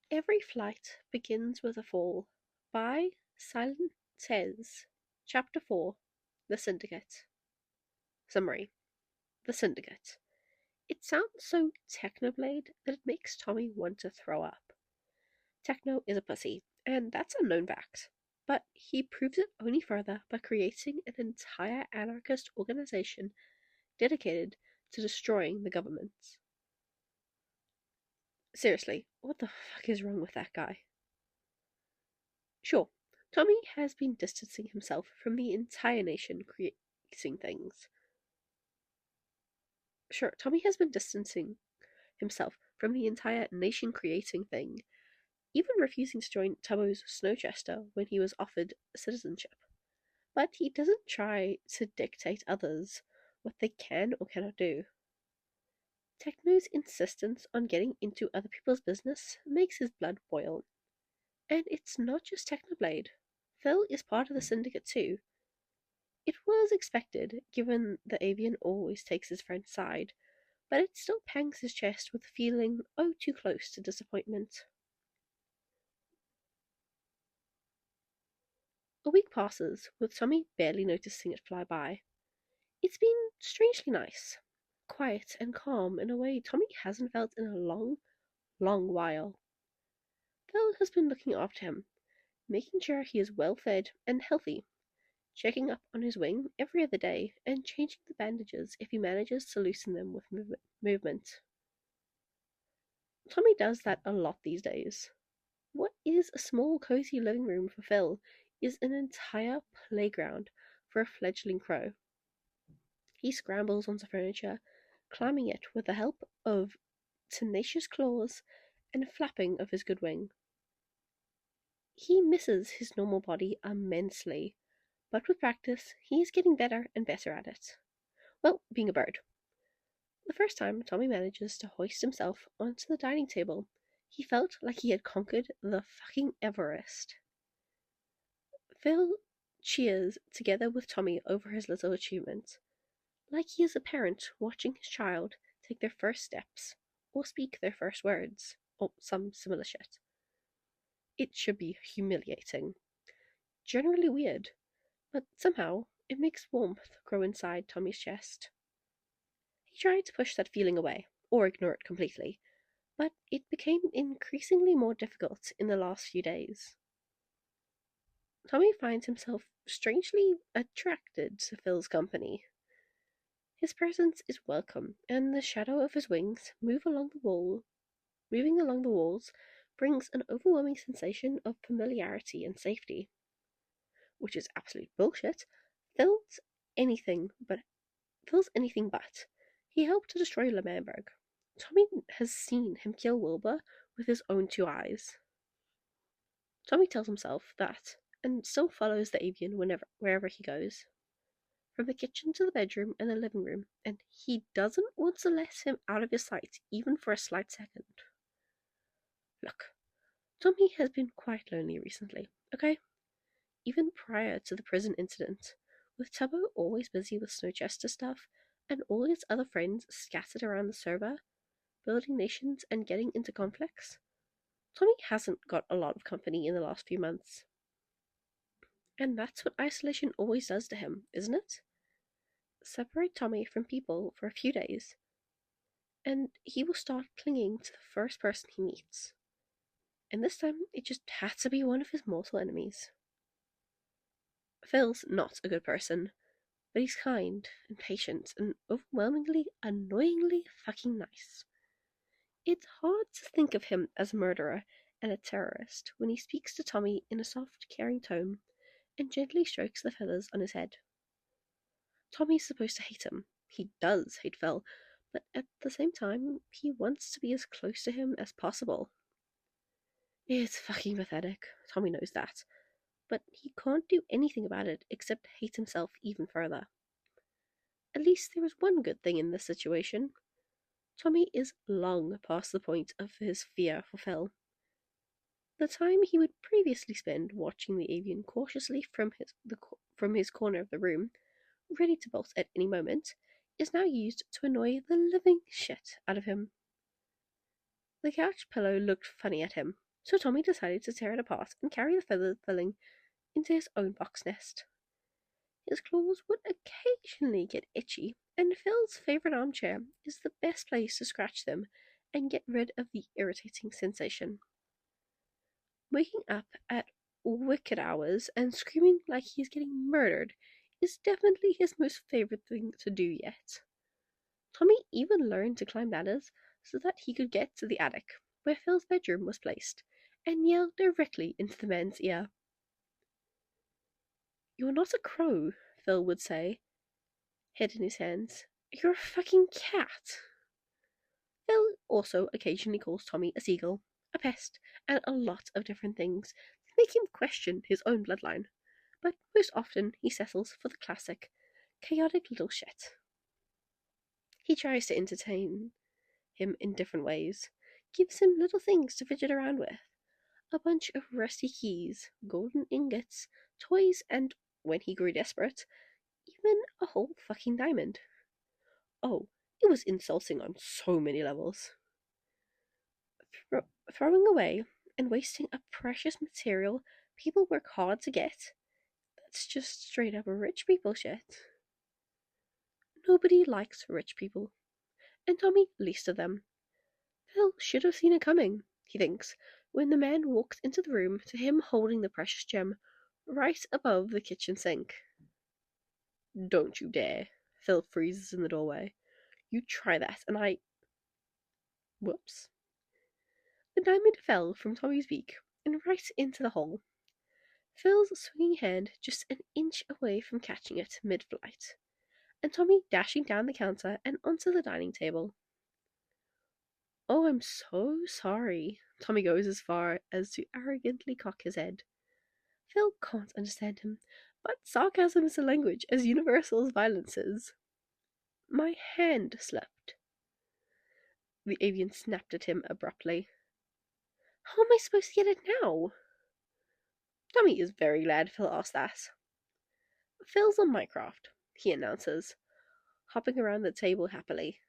Every flight begins with a fall. By SilentTeyz. Chapter 4. The Syndicate. Summary. The Syndicate. It sounds so Technoblade that it makes Tommy want to throw up. Techno is a pussy, and that's a known fact. But he proves it only further by creating an entire anarchist organization dedicated to destroying the governments. Seriously, what the fuck is wrong with that guy? Sure, Tommy has been distancing himself from the entire nation creating things. Sure, Tommy has been distancing himself from the entire nation creating thing, even refusing to join Tubbo's Snowchester when he was offered citizenship. But he doesn't try to dictate others what they can or cannot do. Techno's insistence on getting into other people's business makes his blood boil. And it's not just Technoblade. Phil is part of the syndicate too. It was expected, given the avian always takes his friend's side, but it still pangs his chest with a feeling oh too close to disappointment. A week passes, with Tommy barely noticing it fly by. It's been strangely nice, quiet and calm in a way Tommy hasn't felt in a long, long while. Phil has been looking after him, making sure he is well fed and healthy, checking up on his wing every other day, and changing the bandages if he manages to loosen them with movement. Tommy does that a lot these days. What is a small, cozy living room for Phil is an entire playground for a fledgling crow. He scrambles onto furniture, climbing it with the help of tenacious claws and flapping of his good wing. He misses his normal body immensely, but with practice, he is getting better and better at it. Well, being a bird. The first time Tommy manages to hoist himself onto the dining table, he felt like he had conquered the fucking Everest. Phil cheers together with Tommy over his little achievement, like he is a parent watching his child take their first steps, or speak their first words, or some similar shit. It should be humiliating. Generally weird, but somehow it makes warmth grow inside Tommy's chest. He tried to push that feeling away, or ignore it completely, but it became increasingly more difficult in the last few days. Tommy finds himself strangely attracted to Phil's company. His presence is welcome, and the shadow of his wings moving along the walls brings an overwhelming sensation of familiarity and safety. Which is absolute bullshit. Phil's anything but. He helped to destroy Lemanberg. Tommy has seen him kill Wilbur with his own two eyes. Tommy tells himself that, and still follows the avian wherever he goes. From the kitchen to the bedroom and the living room, and he doesn't want to let him out of his sight even for a slight second. Look, Tommy has been quite lonely recently, okay? Even prior to the prison incident, with Tubbo always busy with Snowchester stuff, and all his other friends scattered around the server, building nations and getting into conflicts, Tommy hasn't got a lot of company in the last few months. And that's what isolation always does to him, isn't it? Separate Tommy from people for a few days, and he will start clinging to the first person he meets. And this time, it just had to be one of his mortal enemies. Phil's not a good person, but he's kind and patient and overwhelmingly, annoyingly fucking nice. It's hard to think of him as a murderer and a terrorist when he speaks to Tommy in a soft, caring tone and gently strokes the feathers on his head. Tommy's supposed to hate him. He does hate Phil, but at the same time, he wants to be as close to him as possible. It's fucking pathetic. Tommy knows that. But he can't do anything about it except hate himself even further. At least there is one good thing in this situation. Tommy is long past the point of his fear for Phil. The time he would previously spend watching the avian cautiously from his corner of the room, ready to bolt at any moment, is now used to annoy the living shit out of him. The couch pillow looked funny at him, So Tommy decided to tear it apart and carry the feather filling into his own box nest. His claws would occasionally get itchy, and Phil's favourite armchair is the best place to scratch them and get rid of the irritating sensation. Waking up at wicked hours and screaming like he's getting murdered is definitely his most favourite thing to do yet. Tommy even learned to climb ladders so that he could get to the attic, where Phil's bedroom was placed, and yell directly into the man's ear. "You're not a crow," Phil would say, head in his hands. "You're a fucking cat." Phil also occasionally calls Tommy a seagull, a pest, and a lot of different things to make him question his own bloodline, but most often he settles for the classic, chaotic little shit. He tries to entertain him in different ways, gives him little things to fidget around with, a bunch of rusty keys, golden ingots, toys, and, when he grew desperate, even a whole fucking diamond. Oh, it was insulting on so many levels. Throwing away and wasting a precious material people work hard to get, that's just straight up rich people shit. Nobody likes rich people, and Tommy least of them. Phil should have seen it coming, he thinks, when the man walked into the room to him holding the precious gem right above the kitchen sink. "Don't you dare," Phil freezes in the doorway. "You try that, and I—" Whoops. The diamond fell from Tommy's beak and right into the hole, Phil's swinging hand just an inch away from catching it mid-flight, and Tommy dashing down the counter and onto the dining table. "Oh, I'm so sorry." Tommy goes as far as to arrogantly cock his head. Phil can't understand him, but sarcasm is a language as universal as violence is. "My hand slipped." The avian snapped at him abruptly. "How am I supposed to get it now?" Tommy is very glad Phil asked that. "Phil's on Minecraft," he announces, hopping around the table happily.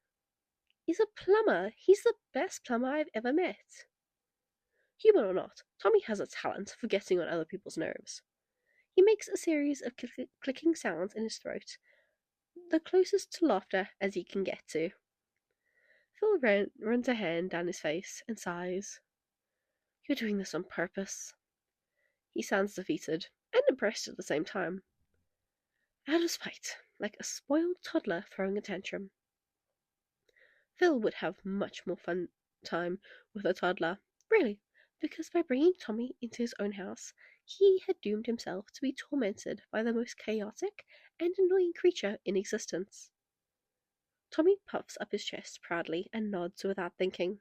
"He's a plumber. He's the best plumber I've ever met." Human or not, Tommy has a talent for getting on other people's nerves. He makes a series of clicking sounds in his throat, the closest to laughter as he can get to. Phil runs a hand down his face and sighs. "You're doing this on purpose." He sounds defeated and impressed at the same time. Out of spite, like a spoiled toddler throwing a tantrum. Phil would have much more fun time with a toddler, really, because by bringing Tommy into his own house, he had doomed himself to be tormented by the most chaotic and annoying creature in existence. Tommy puffs up his chest proudly and nods without thinking,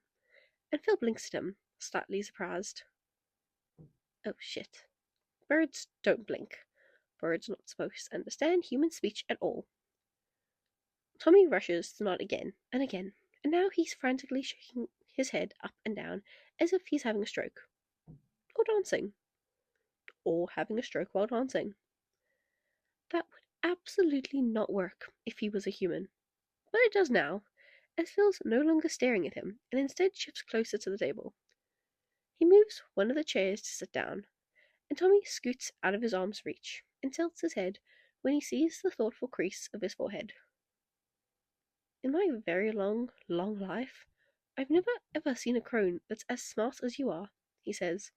and Phil blinks at him, slightly surprised. Oh shit. Birds don't blink. Birds are not supposed to understand human speech at all. Tommy rushes to nod again, and now he's frantically shaking his head up and down as if he's having a stroke. Or dancing. Or having a stroke while dancing. That would absolutely not work if he was a human. But it does now, as Phil's no longer staring at him and instead shifts closer to the table. He moves one of the chairs to sit down, and Tommy scoots out of his arm's reach and tilts his head when he sees the thoughtful crease of his forehead. "In my very long life, I've never ever seen a crone that's as smart as you are," he says.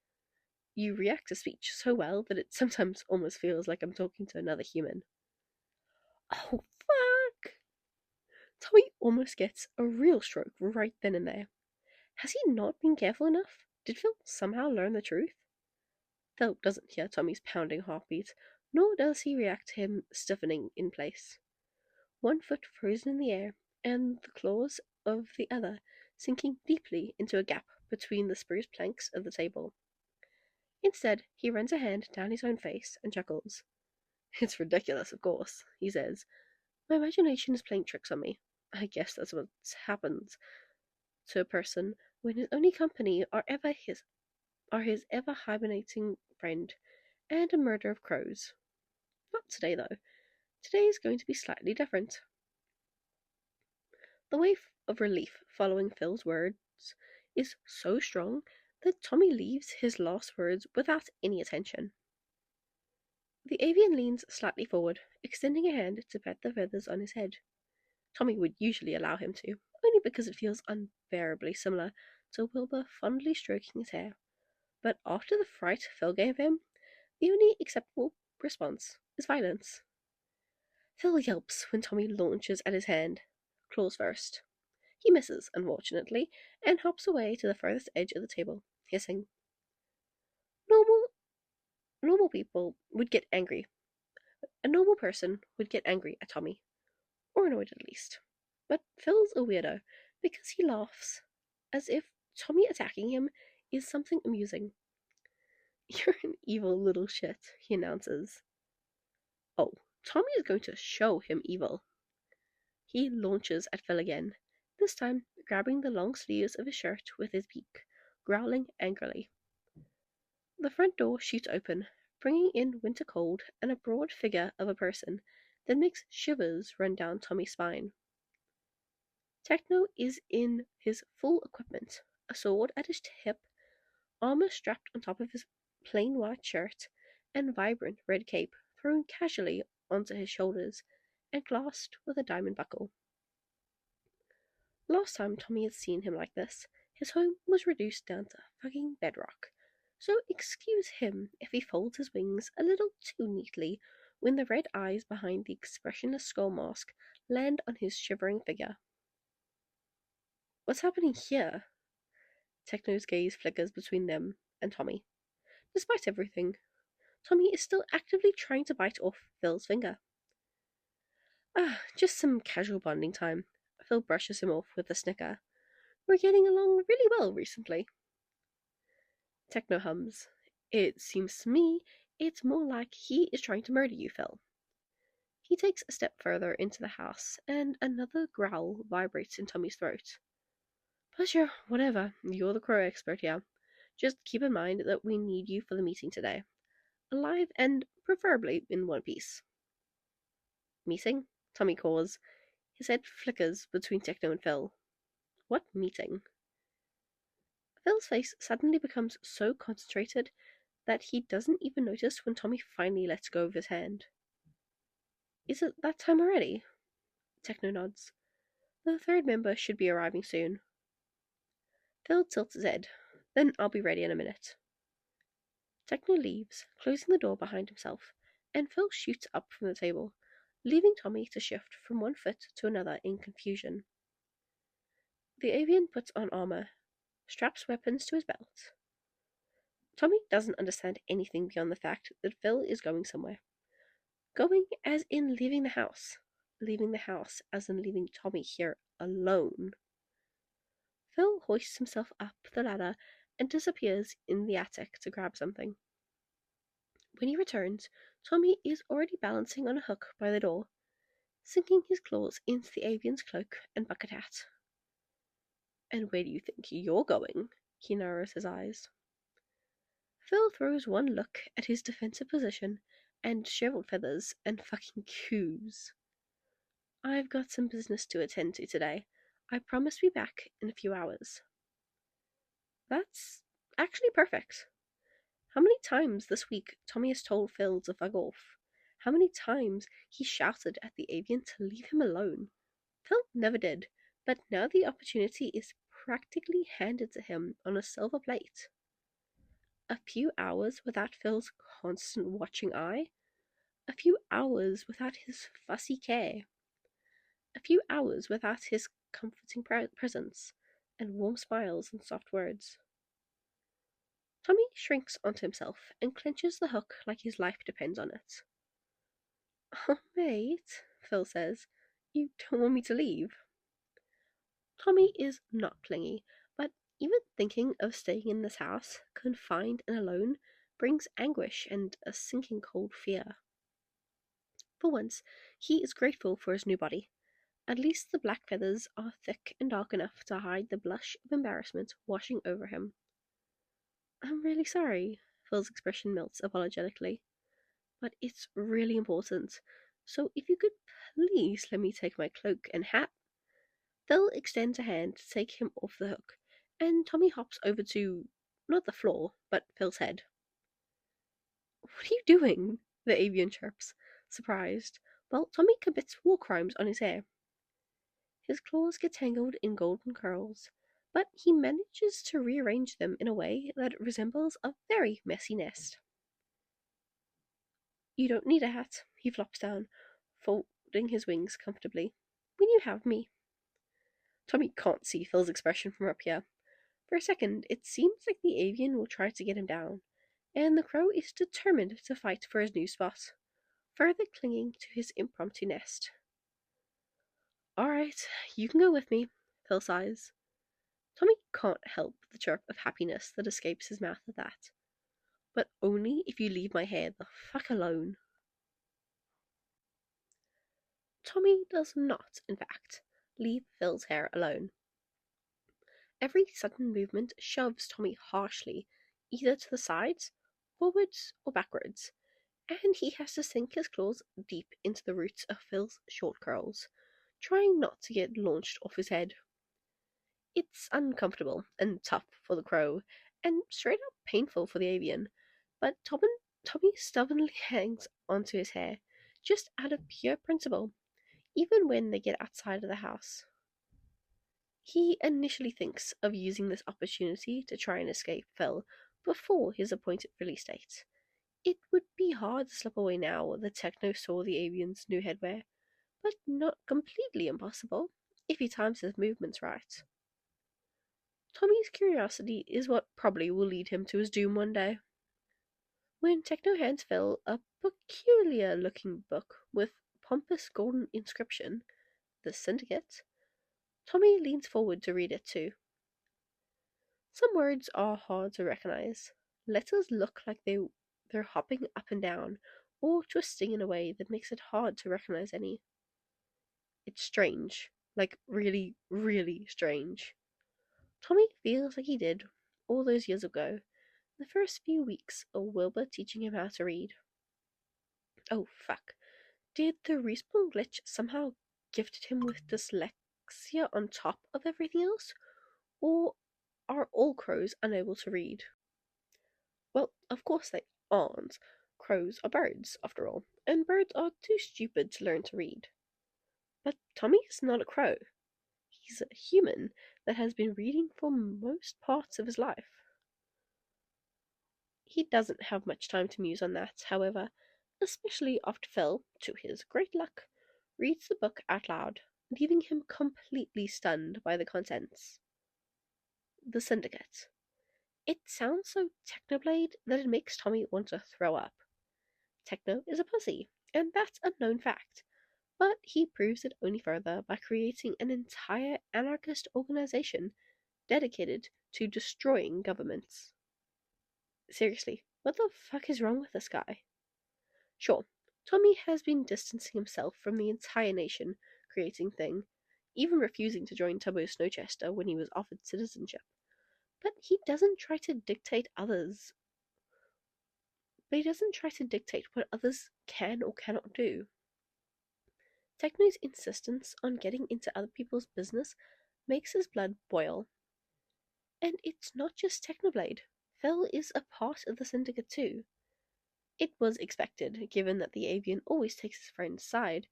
"You react to speech so well that it sometimes almost feels like I'm talking to another human." Oh, fuck! Tommy almost gets a real stroke right then and there. Has he not been careful enough? Did Phil somehow learn the truth? Phil doesn't hear Tommy's pounding heartbeat, nor does he react to him stiffening in place. One foot frozen in the air, and the claws of the other sinking deeply into a gap between the spruce planks of the table. Instead, he runs a hand down his own face and chuckles. "It's ridiculous, of course," he says. "My imagination is playing tricks on me. I guess that's what happens to a person when his only company are his ever hibernating friend and a murder of crows. Not today, though. Today is going to be slightly different." The wave of relief following Phil's words is so strong that Tommy leaves his last words without any attention. The avian leans slightly forward, extending a hand to pet the feathers on his head. Tommy would usually allow him to, only because it feels unbearably similar to Wilbur fondly stroking his hair. But after the fright Phil gave him, the only acceptable response is violence. Phil yelps when Tommy launches at his hand, claws first. He misses, unfortunately, and hops away to the furthest edge of the table, hissing. Normal people would get angry. A normal person would get angry at Tommy, or annoyed at least. But Phil's a weirdo because he laughs as if Tommy attacking him is something amusing. You're an evil little shit, he announces. Oh, Tommy is going to show him evil. He launches at Phil again, this time grabbing the long sleeves of his shirt with his beak, growling angrily. The front door shoots open, bringing in winter cold and a broad figure of a person that makes shivers run down Tommy's spine. Techno is in his full equipment, a sword at his hip, armor strapped on top of his plain white shirt, and vibrant red cape thrown casually onto his shoulders and clasped with a diamond buckle. Last time Tommy had seen him like this, his home was reduced down to fucking bedrock, so excuse him if he folds his wings a little too neatly when the red eyes behind the expressionless skull mask land on his shivering figure. What's happening here? Techno's gaze flickers between them and Tommy. Despite everything, Tommy is still actively trying to bite off Phil's finger. Just some casual bonding time. Phil brushes him off with a snicker. We're getting along really well recently. Techno hums. It seems to me it's more like he is trying to murder you, Phil. He takes a step further into the house, and another growl vibrates in Tommy's throat. Pleasure, whatever. You're the crow expert here. Just keep in mind that we need you for the meeting today. Alive and preferably in one piece. Meeting? Tommy calls. His head flickers between Techno and Phil. What meeting? Phil's face suddenly becomes so concentrated that he doesn't even notice when Tommy finally lets go of his hand. Is it that time already? Techno nods. The third member should be arriving soon. Phil tilts his head. Then I'll be ready in a minute. Techno leaves, closing the door behind himself, and Phil shoots up from the table, leaving Tommy to shift from one foot to another in confusion. The avian puts on armor, straps weapons to his belt. Tommy doesn't understand anything beyond the fact that Phil is going somewhere. Going as in leaving the house. Leaving the house as in leaving Tommy here alone. Phil hoists himself up the ladder and disappears in the attic to grab something. When he returns, Tommy is already balancing on a hook by the door, sinking his claws into the avian's cloak and bucket hat. And where do you think you're going? He narrows his eyes. Phil throws one look at his defensive position and disheveled feathers and fucking coos. I've got some business to attend to today. I promise to be back in a few hours. That's actually perfect. How many times this week Tommy has told Phil to fuck off? How many times he shouted at the avian to leave him alone? Phil never did, but now the opportunity is practically handed to him on a silver plate. A few hours without Phil's constant watching eye? A few hours without his fussy care? A few hours without his comforting presence and warm smiles and soft words? Tommy shrinks onto himself and clenches the hook like his life depends on it. Oh, mate, Phil says, you don't want me to leave? Tommy is not clingy, but even thinking of staying in this house, confined and alone, brings anguish and a sinking cold fear. For once, he is grateful for his new body. At least the black feathers are thick and dark enough to hide the blush of embarrassment washing over him. I'm really sorry, Phil's expression melts apologetically. But it's really important, so if you could please let me take my cloak and hat. Phil extends a hand to take him off the hook, and Tommy hops over to not the floor, but Phil's head. What are you doing? The avian chirps, surprised, while Tommy commits war crimes on his hair. His claws get tangled in golden curls, but he manages to rearrange them in a way that resembles a very messy nest. You don't need a hat, he flops down, folding his wings comfortably. When you have me. Tommy can't see Phil's expression from up here. For a second, it seems like the avian will try to get him down, and the crow is determined to fight for his new spot, further clinging to his impromptu nest. All right, you can go with me, Phil sighs. Tommy can't help the chirp of happiness that escapes his mouth at that. But only if you leave my hair the fuck alone. Tommy does not, in fact, leave Phil's hair alone. Every sudden movement shoves Tommy harshly, either to the sides, forwards, or backwards, and he has to sink his claws deep into the roots of Phil's short curls, trying not to get launched off his head. It's uncomfortable and tough for the crow, and straight up painful for the avian, but Tommy stubbornly hangs onto his hair, just out of pure principle, even when they get outside of the house. He initially thinks of using this opportunity to try and escape Phil before his appointed release date. It would be hard to slip away now that Techno saw the avian's new headwear, but not completely impossible if he times his movements right. Tommy's curiosity is what probably will lead him to his doom one day. When Techno hands Phil a peculiar-looking book with pompous golden inscription, The Syndicate, Tommy leans forward to read it too. Some words are hard to recognize. Letters look like they're hopping up and down, or twisting in a way that makes it hard to recognize any. It's strange, like really, really strange. Tommy feels like he did all those years ago, the first few weeks of Wilbur teaching him how to read. Oh fuck. Did the respawn glitch somehow gifted him with dyslexia on top of everything else? Or are all crows unable to read? Well, of course they aren't. Crows are birds, after all, and birds are too stupid to learn to read. But Tommy is not a crow. He's a human that has been reading for most parts of his life. He doesn't have much time to muse on that, however, especially after Phil, to his great luck, reads the book out loud, leaving him completely stunned by the contents. The Syndicate. It sounds so Technoblade that it makes Tommy want to throw up. Techno is a pussy, and that's a known fact, but he proves it only further by creating an entire anarchist organization dedicated to destroying governments. Seriously, what the fuck is wrong with this guy? Sure, Tommy has been distancing himself from the entire nation creating thing, even refusing to join Tubbo Snowchester when he was offered citizenship. But he doesn't try to dictate what others can or cannot do. Techno's insistence on getting into other people's business makes his blood boil. And it's not just Technoblade. Phil is a part of the Syndicate too. It was expected, given that the avian always takes his friend's side,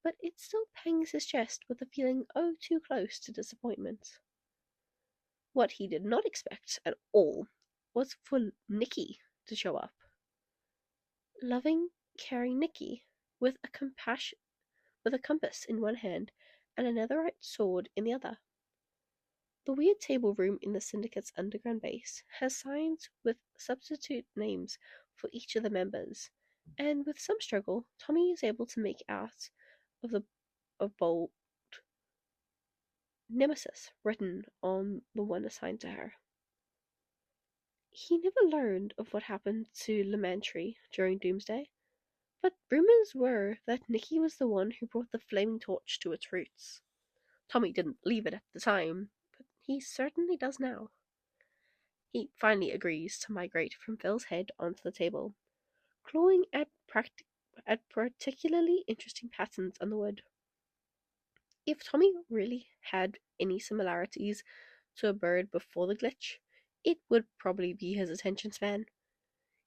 but it still pangs his chest with a feeling oh too close to disappointment. What he did not expect at all was for Nikki to show up. Loving, caring Nikki, with a compass in one hand and a netherite sword in the other. The weird table room in the Syndicate's underground base has signs with substitute names for each of the members, and with some struggle, Tommy is able to make out of bold Nemesis written on the one assigned to her. He never learned of what happened to Lemantry during Doomsday, but rumors were that Nikki was the one who brought the flaming torch to its roots. Tommy didn't believe it at the time, but he certainly does now. He finally agrees to migrate from Phil's head onto the table, clawing at particularly interesting patterns on the wood. If Tommy really had any similarities to a bird before the glitch, It would probably be his attention span.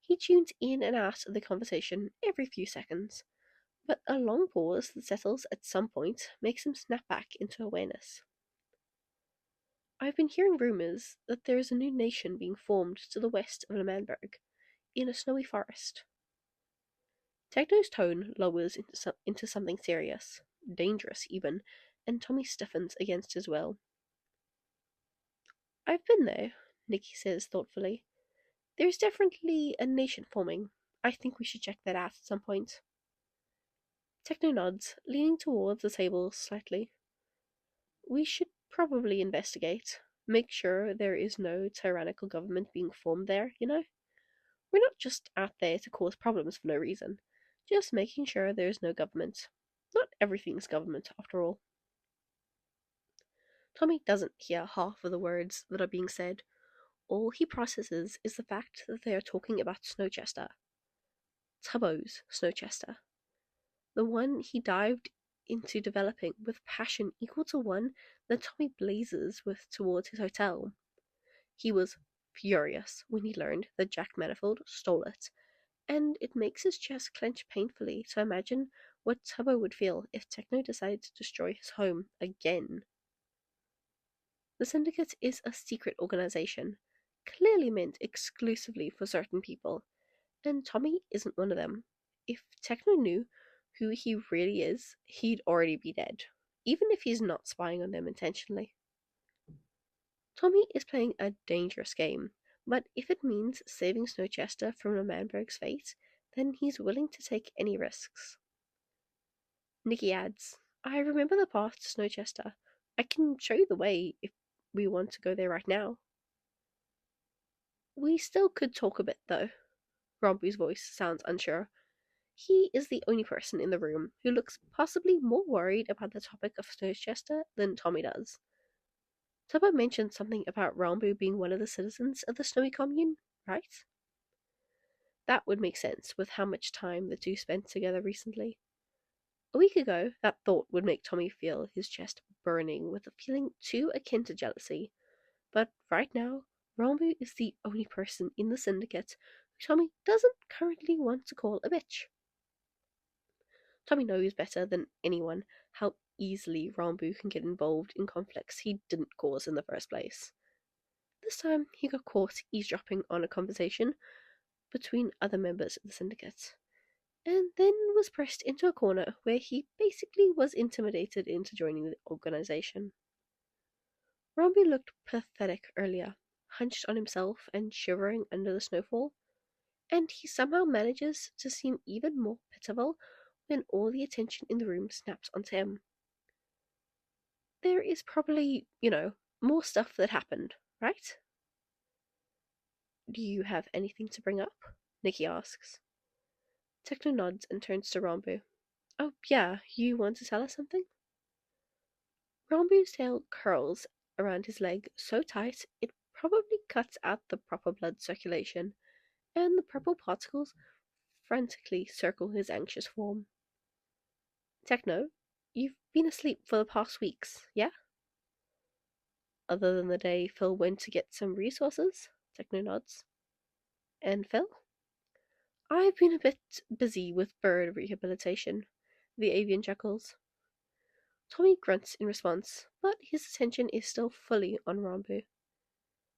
He tunes in and out of the conversation every few seconds, but a long pause that settles at some point makes him snap back into awareness. I've been hearing rumours that there is a new nation being formed to the west of Lemanberg, in a snowy forest. Techno's tone lowers into something serious, dangerous even, and Tommy stiffens against his will. I've been there, Nikki says thoughtfully. There's definitely a nation forming. I think we should check that out at some point. Techno nods, leaning towards the table slightly. We should probably investigate. Make sure there is no tyrannical government being formed there, you know? We're not just out there to cause problems for no reason. Just making sure there is no government. Not everything's government, after all. Tommy doesn't hear half of the words that are being said. All he processes is the fact that they are talking about Snowchester. Tubbo's Snowchester. The one he dived into developing with passion equal to one that Tommy blazes with towards his hotel. He was furious when he learned that Jack Manifold stole it, and it makes his chest clench painfully to imagine what Tubbo would feel if Techno decided to destroy his home again. The Syndicate is a secret organization, clearly meant exclusively for certain people, and Tommy isn't one of them. If Techno knew who he really is, he'd already be dead, even if he's not spying on them intentionally. Tommy is playing a dangerous game, but if it means saving Snowchester from Lemanberg's fate, then he's willing to take any risks. Nikki adds, I remember the path to Snowchester. I can show you the way if we want to go there right now. We still could talk a bit, though. Rompu's voice sounds unsure. He is the only person in the room who looks possibly more worried about the topic of Snowchester than Tommy does. Tubbo mentioned something about Rompu being one of the citizens of the Snowy Commune, right? That would make sense with how much time the two spent together recently. A week ago, that thought would make Tommy feel his chest burning with a feeling too akin to jealousy. But right now, Rompu is the only person in the Syndicate who Tommy doesn't currently want to call a bitch. Tommy knows better than anyone how easily Rompu can get involved in conflicts he didn't cause in the first place. This time, he got caught eavesdropping on a conversation between other members of the Syndicate, and then was pressed into a corner where he basically was intimidated into joining the organization. Rompu looked pathetic earlier, hunched on himself and shivering under the snowfall, and he somehow manages to seem even more pitiful when all the attention in the room snaps onto him. There is probably, more stuff that happened, right? Do you have anything to bring up? Nikki asks. Techno nods and turns to Rompu. Oh, yeah, you want to tell us something? Rompu's tail curls around his leg so tight it probably cuts out the proper blood circulation, and the purple particles frantically circle his anxious form. Techno, you've been asleep for the past weeks, yeah? Other than the day Phil went to get some resources, Techno nods. And Phil? I've been a bit busy with bird rehabilitation, the avian chuckles. Tommy grunts in response, but his attention is still fully on Rompu.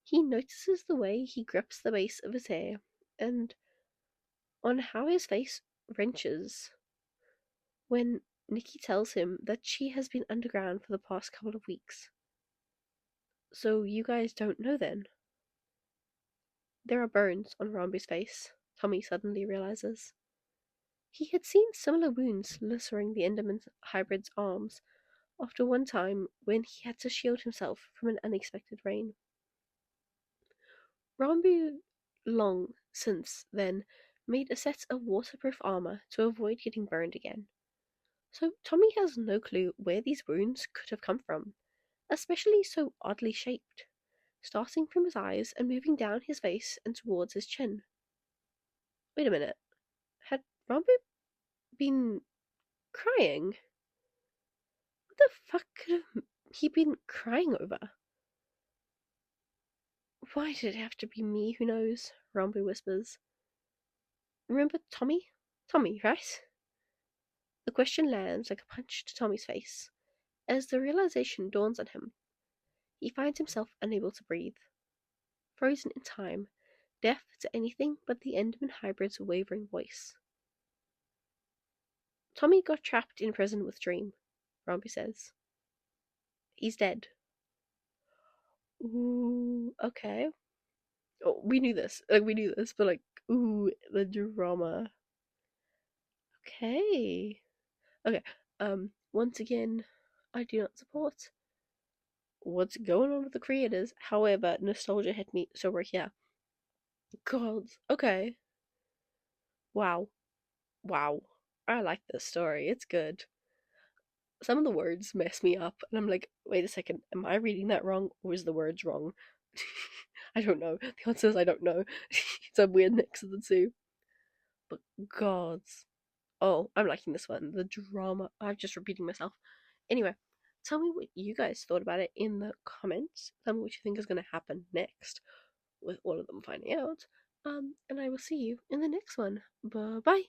He notices the way he grips the base of his hair, and on how his face wrenches when Nikki tells him that she has been underground for the past couple of weeks. So you guys don't know then? There are burns on Rompu's face, Tommy suddenly realizes. He had seen similar wounds lacerating the Enderman hybrid's arms after one time when he had to shield himself from an unexpected rain. Rompu long since then made a set of waterproof armor to avoid getting burned again. So Tommy has no clue where these wounds could have come from, especially so oddly shaped, starting from his eyes and moving down his face and towards his chin. Wait a minute. Had Rompu been crying? What the fuck could have he been crying over? Why did it have to be me? Who knows? Romby whispers. Remember Tommy? Tommy, right? The question lands like a punch to Tommy's face. As the realization dawns on him, he finds himself unable to breathe. Frozen in time, deaf to anything but the Enderman hybrid's wavering voice. Tommy got trapped in prison with Dream, Romby says. He's dead. Ooh, okay. Oh, we knew this. But ooh, the drama. Okay. Okay. Once again, I do not support what's going on with the creators. However, nostalgia hit me, so we're here. God. Okay. Wow. Wow. I like this story. It's good. Some of the words mess me up, and I'm like, wait a second, am I reading that wrong, or is the words wrong? I don't know. The answer is I don't know. It's a weird mix of the two. But gods. Oh, I'm liking this one. The drama. I'm just repeating myself. Anyway, tell me what you guys thought about it in the comments. Tell me what you think is going to happen next with all of them finding out. And I will see you in the next one. Bye bye.